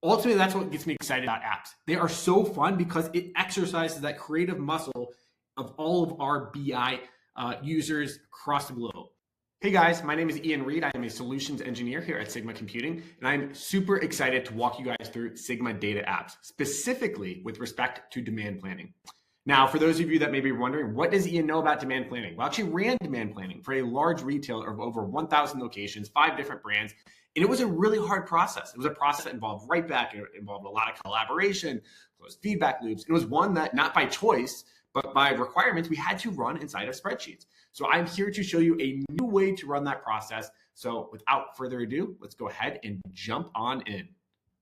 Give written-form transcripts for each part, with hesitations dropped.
Ultimately, that's what gets me excited about apps. They are so fun because it exercises that creative muscle of all of our BI users across the globe. Hey guys, my name is Ian Reed. I am a solutions engineer here at SigmaComputing, and I'm super excited to walk you guys through Sigma data apps, specifically with respect to demand planning. Now, for those of you that may be wondering, what does Ian know about demand planning? Well, I actually ran demand planning for a large retailer of over 1,000 locations, 5 different brands, and it was a really hard process. It was a process that involved write back, it involved a lot of collaboration, closed feedback loops. It was one that, not by choice, but by requirements, we had to run inside of spreadsheets. So I'm here to show you a new way to run that process. So without further ado, let's go ahead and jump on in.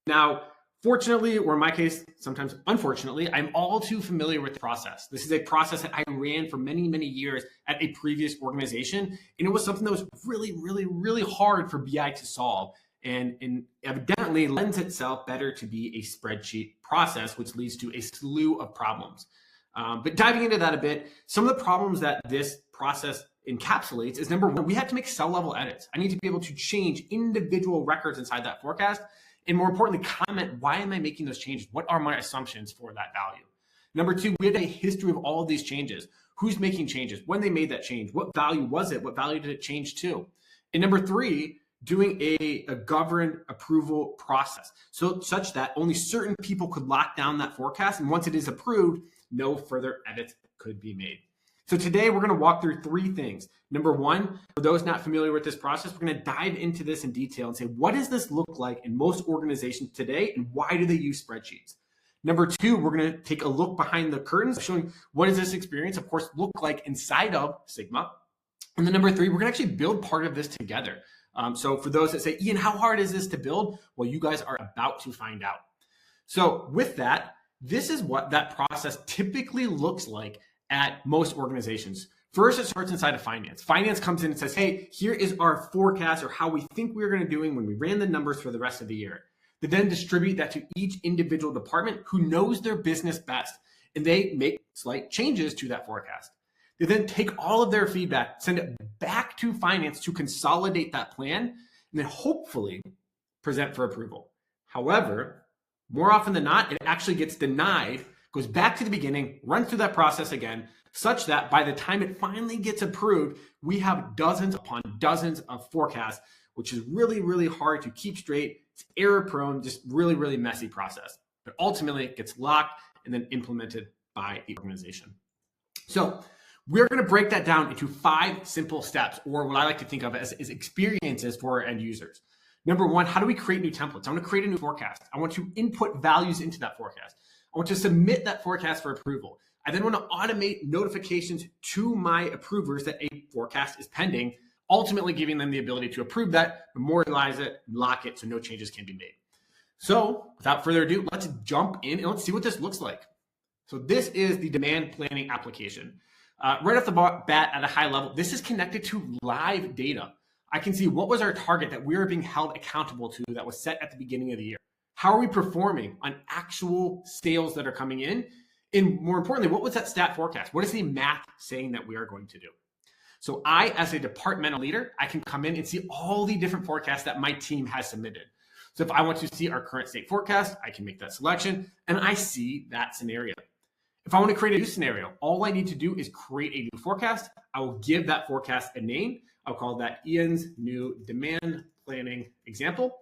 Now, fortunately, or in my case, sometimes unfortunately, I'm all too familiar with the process. This is a process that I ran for many, many years at a previous organization. And it was something that was really, really, really hard for BI to solve. And evidently lends itself better to be a spreadsheet process, which leads to a slew of problems. But diving into that a bit, some of the problems that this process encapsulates is number one, we have to make cell level edits. I need to be able to change individual records inside that forecast. And more importantly, comment, why am I making those changes? What are my assumptions for that value? Number two, we had a history of all of these changes. Who's making changes? When they made that change? What value was it? What value did it change to? And number three, doing a governed approval process. So such that only certain people could lock down that forecast. And once it is approved, no further edits could be made. So today we're going to walk through 3 things. Number one, for those not familiar with this process, we're going to dive into this in detail and say, what does this look like in most organizations today and why do they use spreadsheets? Number two, we're going to take a look behind the curtains, showing what does this experience, of course, look like inside of Sigma. And then number three, we're going to actually build part of this together. So for those that say, Ian, how hard is this to build? Well, you guys are about to find out. So with that, this is what that process typically looks like at most organizations. First, it starts inside of finance. Finance comes in and says, hey, here is our forecast or how we think we're going to doing when we ran the numbers for the rest of the year. They then distribute that to each individual department who knows their business best, and they make slight changes to that forecast. They then take all of their feedback, send it back to finance to consolidate that plan, and then hopefully present for approval. However, more often than not, it actually gets denied, goes back to the beginning, runs through that process again, such that by the time it finally gets approved, we have dozens upon dozens of forecasts, which is really, really hard to keep straight. It's error prone, just really, really messy process. But ultimately, it gets locked and then implemented by the organization. So we're going to break that down into 5 simple steps, or what I like to think of as experiences for our end users. Number one, how do we create new templates? I want to create a new forecast. I want to input values into that forecast. I want to submit that forecast for approval. I then want to automate notifications to my approvers that a forecast is pending, ultimately giving them the ability to approve that, memorialize it, lock it so no changes can be made. So without further ado, let's jump in and let's see what this looks like. So this is the demand planning application. Right off the bat at a high level, this is connected to live data. I can see what was our target that we were being held accountable to that was set at the beginning of the year. How are we performing on actual sales that are coming in? And more importantly, what was that stat forecast? What is the math saying that we are going to do? So I, as a departmental leader, I can come in and see all the different forecasts that my team has submitted. So if I want to see our current state forecast, I can make that selection and I see that scenario. If I want to create a new scenario, all I need to do is create a new forecast. I will give that forecast a name. I'll call that Ian's new demand planning example.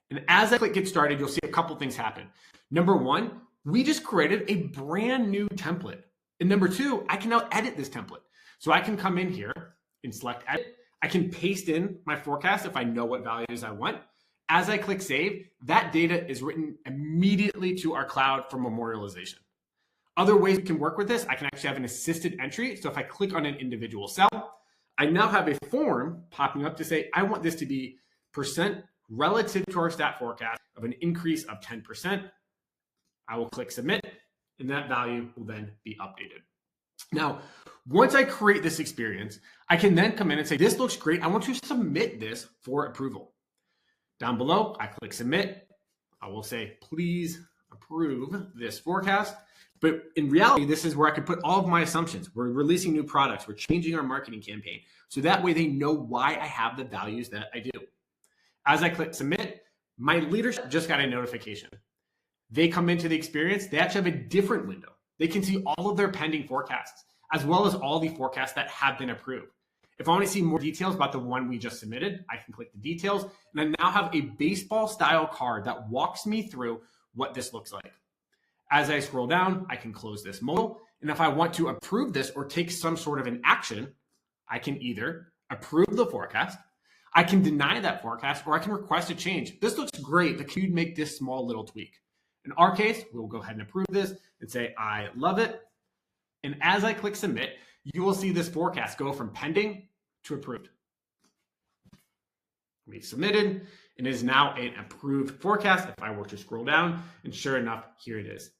And as I click get started, you'll see a couple things happen. Number one, we just created a brand new template. And number two, I can now edit this template. So I can come in here and select edit. I can paste in my forecast if I know what values I want. As I click save, that data is written immediately to our cloud for memorialization. Other ways we can work with this, I can actually have an assisted entry. So if I click on an individual cell, I now have a form popping up to say, I want this to be percent relative to our stat forecast of an increase of 10%. I will click submit, and that value will then be updated. Now, once I create this experience, I can then come in and say, this looks great. I want to submit this for approval. Down below, I click submit. I will say, please approve this forecast. But in reality, this is where I can put all of my assumptions. We're releasing new products. We're changing our marketing campaign. So that way they know why I have the values that I do. As I click submit, My leadership just got a notification. They come into the experience, they actually have a different window. They can see all of their pending forecasts, as well as all the forecasts that have been approved. If I want to see more details about the one we just submitted, I can click the details, and I now have a baseball style card that walks me through what this looks like. As I scroll down, I can close this modal, and if I want to approve this or take some sort of an action, I can either approve the forecast, I can deny that forecast, or I can request a change. This looks great, but can you make this small little tweak? In our case, we'll go ahead and approve this and say, I love it. And as I click submit, you will see this forecast go from pending to approved. We submitted, and it is now an approved forecast. If I were to scroll down, and sure enough, here it is.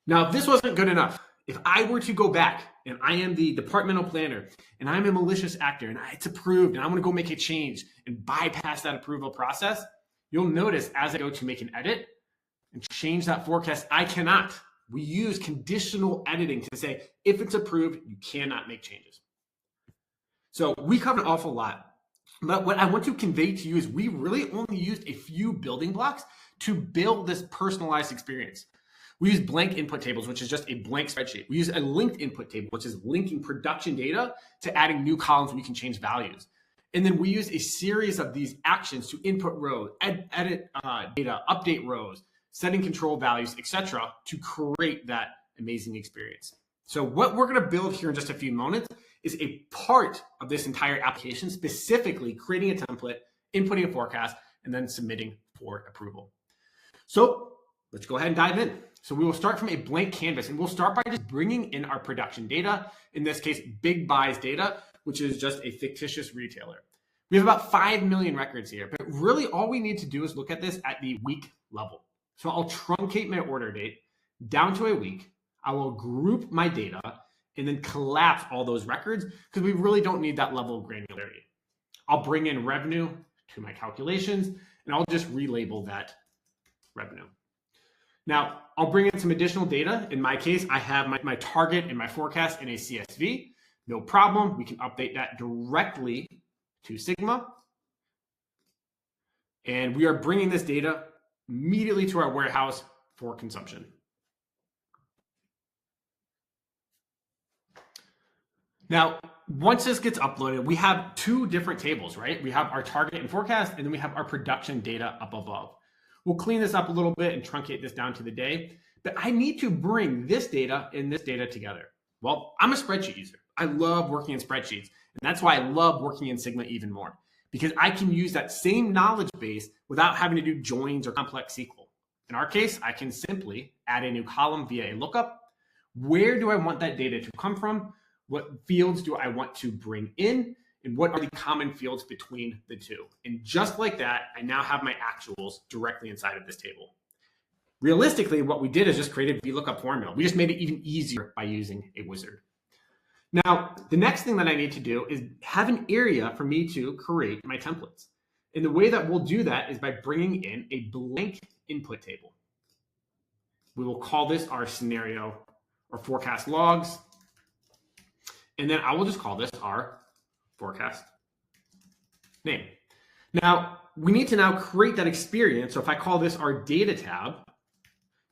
Now, if this wasn't good enough, if I were to go back and I am the departmental planner and I'm a malicious actor and it's approved and I want to go make a change and bypass that approval process, you'll notice as I go to make an edit and change that forecast, I cannot. We use conditional editing to say, if it's approved, you cannot make changes. So we covered an awful lot. But what I want to convey to you is we really only used a few building blocks to build this personalized experience. We use blank input tables, which is just a blank spreadsheet. We use a linked input table, which is linking production data to adding new columns where we can change values. And then we use a series of these actions to input rows, edit data, update rows, setting control values, etc., to create that amazing experience. So what we're going to build here in just a few moments is a part of this entire application, specifically creating a template, inputting a forecast, and then submitting for approval. So let's go ahead and dive in. So we will start from a blank canvas, and we'll start by just bringing in our production data, in this case, Big Buys data, which is just a fictitious retailer. We have about 5 million records here, but really all we need to do is look at this at the week level. So I'll truncate my order date down to a week. I will group my data and then collapse all those records because we really don't need that level of granularity. I'll bring in revenue to my calculations and I'll just relabel that revenue. Now, I'll bring in some additional data. In my case, I have my target and my forecast in a CSV. No problem. We can update that directly to Sigma. And we are bringing this data immediately to our warehouse for consumption. Now, once this gets uploaded, we have two different tables, right? We have our target and forecast, and then we have our production data up above. We'll clean this up a little bit and truncate this down to the day, but I need to bring this data and this data together. Well, I'm a spreadsheet user. I love working in spreadsheets, and that's why I love working in Sigma even more, because I can use that same knowledge base without having to do joins or complex SQL. In our case, I can simply add a new column via a lookup. Where do I want that data to come from? What fields do I want to bring in? And what are the common fields between the two? And just like that, I now have my actuals directly inside of this table. Realistically, what we did is just create a VLOOKUP formula. We just made it even easier by using a wizard. Now, the next thing that I need to do is have an area for me to create my templates. And the way that we'll do that is by bringing in a blank input table. We will call this our scenario or forecast logs. And then I will just call this our forecast name. Now, we need to now create that experience. So if I call this our data tab,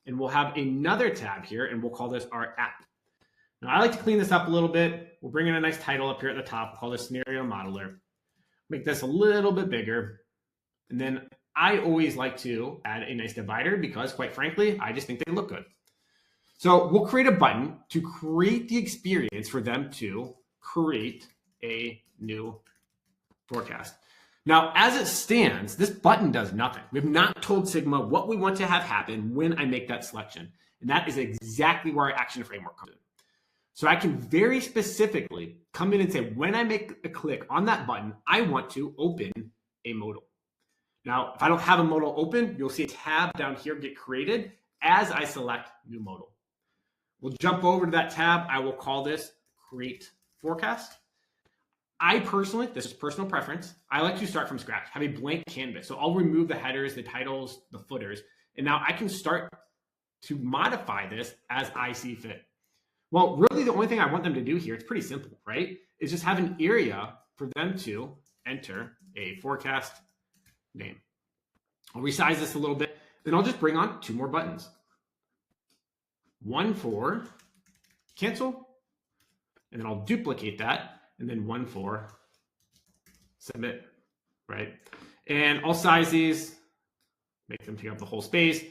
and we'll have another tab here, and we'll call this our app. Now, I like to clean this up a little bit. We'll bring in a nice title up here at the top. We'll call this scenario modeler. Make this a little bit bigger. And then I always like to add a nice divider because, quite frankly, I just think they look good. So we'll create a button to create the experience for them to create a new forecast. Now, as it stands, this button does nothing. We have not told Sigma what we want to have happen when I make that selection. And that is exactly where our action framework comes in. So I can very specifically come in and say, when I make a click on that button, I want to open a modal. Now, if I don't have a modal open, you'll see a tab down here get created as I select new modal. We'll jump over to that tab. I will call this Create Forecast. I personally, this is personal preference, I like to start from scratch, have a blank canvas. So I'll remove the headers, the titles, the footers, and now I can start to modify this as I see fit. Well, really the only thing I want them to do here, it's pretty simple, right? Is just have an area for them to enter a forecast name. I'll resize this a little bit. Then I'll just bring on 2 more buttons. One for cancel, and then I'll duplicate that, and then one for submit, right? And I'll size these, make them take up the whole space.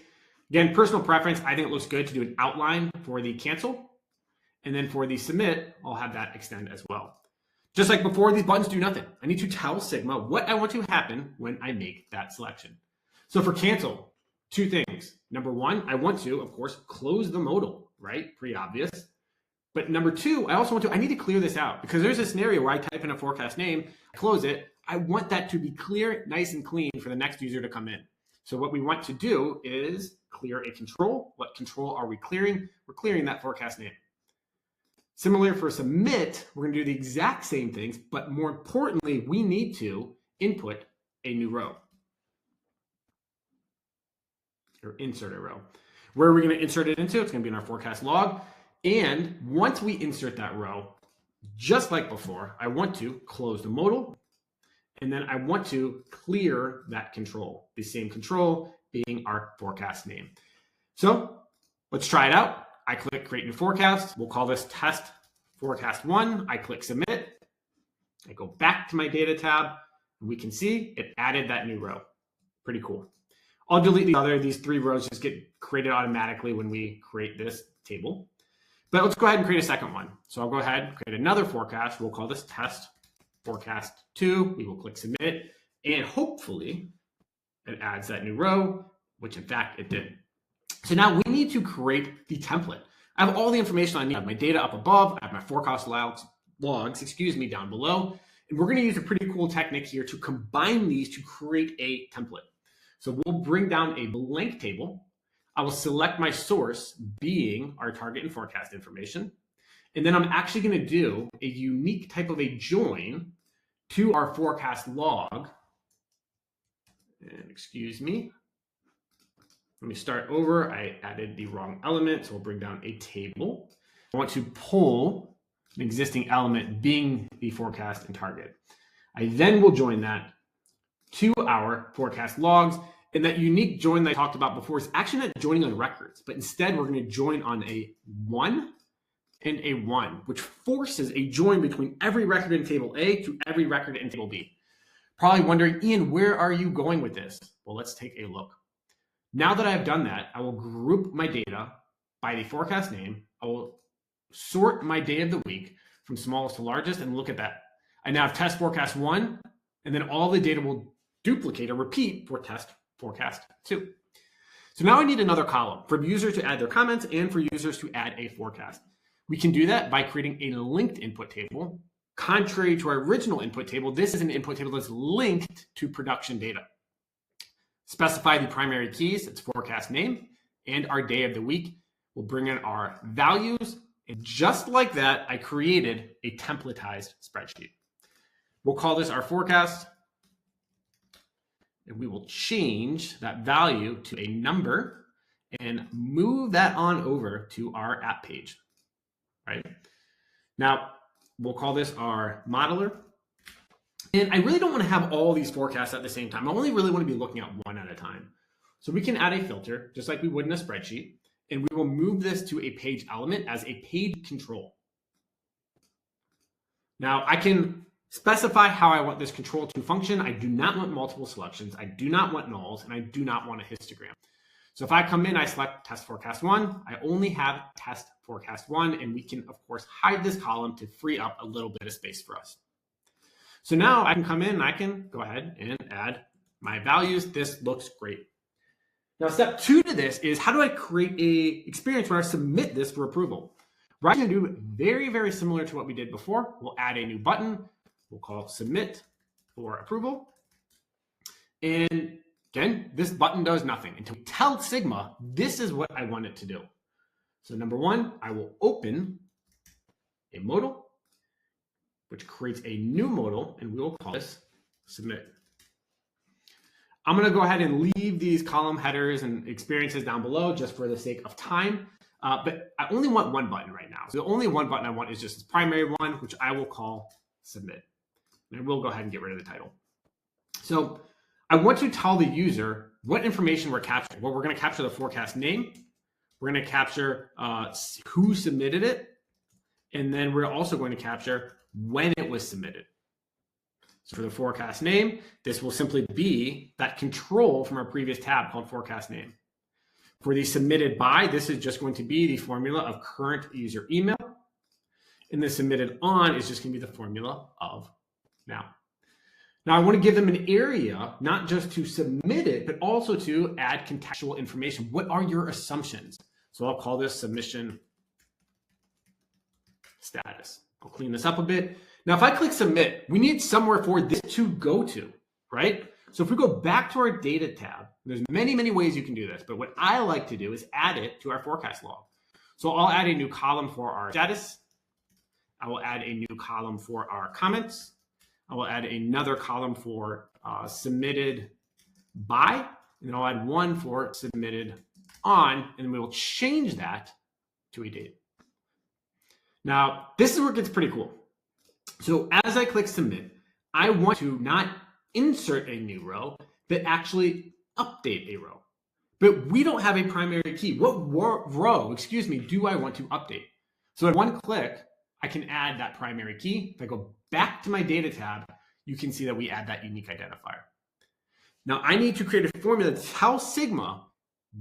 Again, personal preference, I think it looks good to do an outline for the cancel. And then for the submit, I'll have that extend as well. Just like before, these buttons do nothing. I need to tell Sigma what I want to happen when I make that selection. So for cancel, 2 things. Number 1, I want to, of course, close the modal, right? Pretty obvious. But number 2, I need to clear this out because there's a scenario where I type in a forecast name, close it. I want that to be clear, nice and clean for the next user to come in. So what we want to do is clear a control. What control are we clearing? We're clearing that forecast name. Similar for submit, we're going to do the exact same things, but more importantly, we need to input a new row or insert a row. Where are we going to insert it into? It's going to be in our forecast log. And once we insert that row, just like before, I want to close the modal, and then I want to clear that control, the same control being our forecast name. So let's try it out. I click create new forecast. We'll call this test forecast 1. I click submit. I go back to my data tab. And we can see it added that new row. Pretty cool. I'll delete these 3 rows just get created automatically when we create this table. But let's go ahead and create a second one. So I'll go ahead and create another forecast. We'll call this test forecast 2. We will click submit. And hopefully it adds that new row, which in fact it did. So now we need to create the template. I have all the information I need. I have my data up above. I have my forecast logs, down below. And we're going to use a pretty cool technique here to combine these to create a template. So we'll bring down a blank table. I will select my source being our target and forecast information. And then I'm actually going to do a unique type of a join to our forecast log. And excuse me. Let me start over. I added the wrong element, so we'll bring down a table. I want to pull an existing element being the forecast and target. I then will join that to our forecast logs. And that unique join that I talked about before is actually not joining on records, but instead we're going to join on a 1 and a 1, which forces a join between every record in table A to every record in table B. Probably wondering, Ian, where are you going with this? Well, let's take a look. Now that I've done that, I will group my data by the forecast name. I will sort my day of the week from smallest to largest, and look at that. I now have test forecast 1, and then all the data will duplicate or repeat for test forecast 2. So now I need another column for users to add their comments and for users to add a forecast. We can do that by creating a linked input table. Contrary to our original input table, this is an input table that's linked to production data. Specify the primary keys, its forecast name, and our day of the week. We'll bring in our values. And just like that, I created a templatized spreadsheet. We'll call this our forecast. And we will change that value to a number and move that on over to our app page, right? Now, we'll call this our modeler. And I really don't want to have all these forecasts at the same time. I only really want to be looking at one at a time. So we can add a filter, just like we would in a spreadsheet, and we will move this to a page element as a page control. Now, I can specify how I want this control to function. I do not want multiple selections. I do not want nulls, and I do not want a histogram. So if I come in, I select test forecast 1, I only have test forecast 1, and we can, of course, hide this column to free up a little bit of space for us. So now I can come in and I can go ahead and add my values. This looks great. Now, step 2 to this is how do I create a experience where I submit this for approval? We're going to do very, very similar to what we did before. We'll add a new button. We'll call submit for approval. And again, this button does nothing until we tell Sigma, this is what I want it to do. So number 1, I will open a modal, which creates a new modal, and we will call this submit. I'm going to go ahead and leave these column headers and experiences down below just for the sake of time. But I only want one button right now. So the only one button I want is just this primary one, which I will call submit. And we'll go ahead and get rid of the title. So I want to tell the user what information we're capturing. Well, we're going to capture the forecast name. We're going to capture who submitted it. And then we're also going to capture when it was submitted. So for the forecast name, this will simply be that control from our previous tab called forecast name. For the submitted by, this is just going to be the formula of current user email. And the submitted on is just going to be the formula of now. Now I want to give them an area, not just to submit it, but also to add contextual information. What are your assumptions? So I'll call this submission status. I'll clean this up a bit. Now, if I click submit, we need somewhere for this to go to, right? So if we go back to our data tab, there's many, many ways you can do this, but what I like to do is add it to our forecast log. So I'll add a new column for our status. I will add a new column for our comments. I will add another column for submitted by, and then I'll add one for submitted on, and then we will change that to a date. Now, this is where it gets pretty cool. So as I click submit, I want to not insert a new row, but actually update a row. But we don't have a primary key. What row, do I want to update? So in one click, I can add that primary key. If I go back to my data tab, you can see that we add that unique identifier. Now I need to create a formula to tell Sigma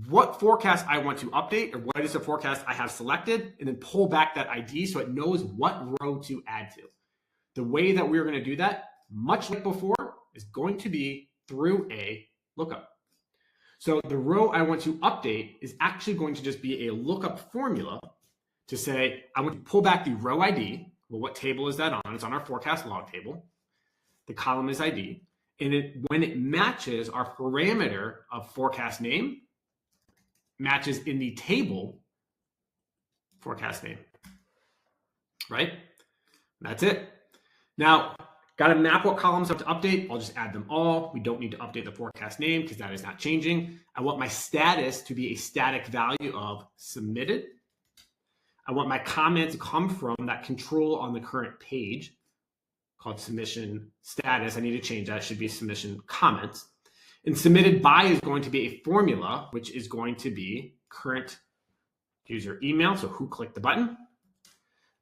what forecast I want to update, or what is the forecast I have selected, and then pull back that ID so it knows what row to add to. The way that we're going to do that, much like before, is going to be through a lookup. So the row I want to update is actually going to just be a lookup formula to say, I want to pull back the row ID. Well, what table is that on? It's on our forecast log table. The column is ID. And when it matches our parameter of forecast name, matches in the table forecast name, right? That's it. Now, got to map what columns I have to update. I'll just add them all. We don't need to update the forecast name because that is not changing. I want my status to be a static value of submitted. I want my comment to come from that control on the current page called submission status. I need to change that. It should be submission comments. And submitted by is going to be a formula, which is going to be current user email, so who clicked the button.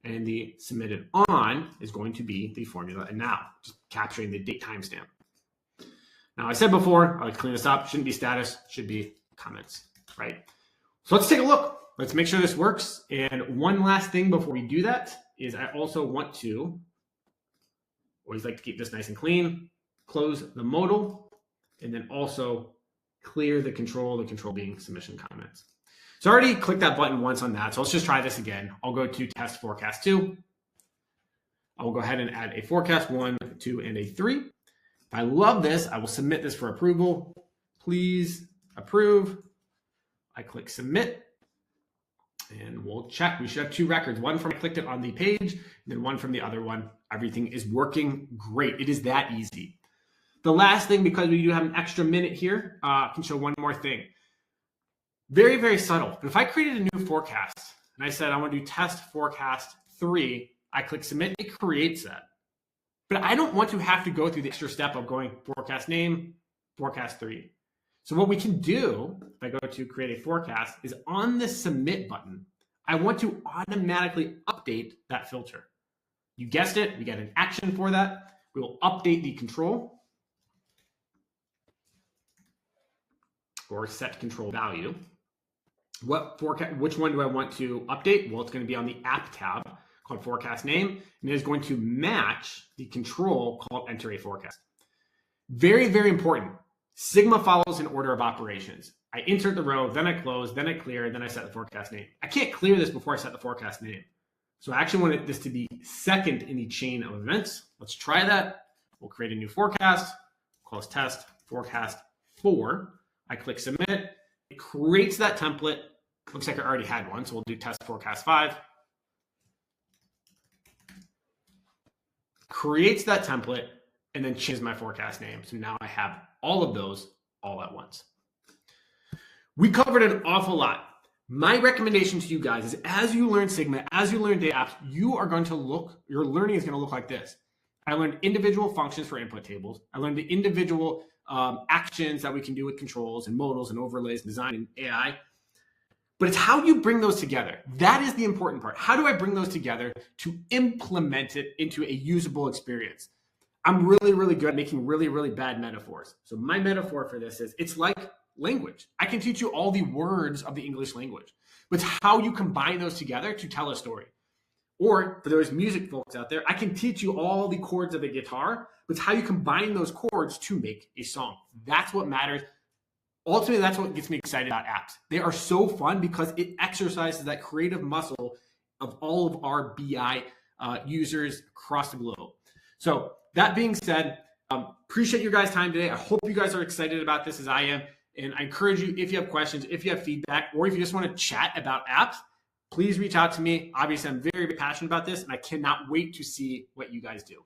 And the submitted on is going to be the formula and now, just capturing the date timestamp. Now, I said before, I like to clean this up. Shouldn't be status, should be comments, right? So let's take a look. Let's make sure this works. And one last thing before we do that is I also want to, always like to keep this nice and clean, close the modal, and then also clear the control being submission comments. So I already clicked that button once on that. So let's just try this again. I'll go to test forecast 2. I will go ahead and add a forecast 1, 2, and a 3. If I love this, I will submit this for approval. Please approve. I click submit and we'll check. We should have 2 records, one from I clicked it on the page and then one from the other one. Everything is working great. It is that easy. The last thing, because we do have an extra minute here, I can show one more thing. Very, very subtle. But if I created a new forecast and I said I want to do test forecast 3, I click submit, it creates that. But I don't want to have to go through the extra step of going forecast name, forecast 3. So what we can do, if I go to create a forecast, is on the submit button, I want to automatically update that filter. You guessed it, we get an action for that. We will update the control or set control value. Which one do I want to update? Well, it's going to be on the app tab called forecast name, and it is going to match the control called enter a forecast. Very, very important. Sigma follows an order of operations. I insert the row, then I close, then I clear, then I set the forecast name. I can't clear this before I set the forecast name. So I actually want this to be second in the chain of events. Let's try that. We'll create a new forecast, close test, forecast 4. I click submit. It creates that template. Looks like I already had one, so we'll do test forecast 5. Creates that template and then changes my forecast name. So now I have all of those all at once. We covered an awful lot. My recommendation to you guys is as you learn Sigma, as you learn data apps, your learning is going to look like this. I learned individual functions for input tables. I learned the individual actions that we can do with controls and modals and overlays, design and AI. But it's how you bring those together. That is the important part. How do I bring those together to implement it into a usable experience? I'm really, really good at making really, really bad metaphors. So my metaphor for this is it's like language. I can teach you all the words of the English language, but it's how you combine those together to tell a story. Or for those music folks out there, I can teach you all the chords of a guitar, but it's how you combine those chords to make a song. That's what matters. Ultimately, that's what gets me excited about apps. They are so fun because it exercises that creative muscle of all of our BI users across the globe. So that being said, appreciate your guys' time today. I hope you guys are excited about this as I am. And I encourage you, if you have questions, if you have feedback, or if you just want to chat about apps, please reach out to me. Obviously, I'm very, very passionate about this, and I cannot wait to see what you guys do.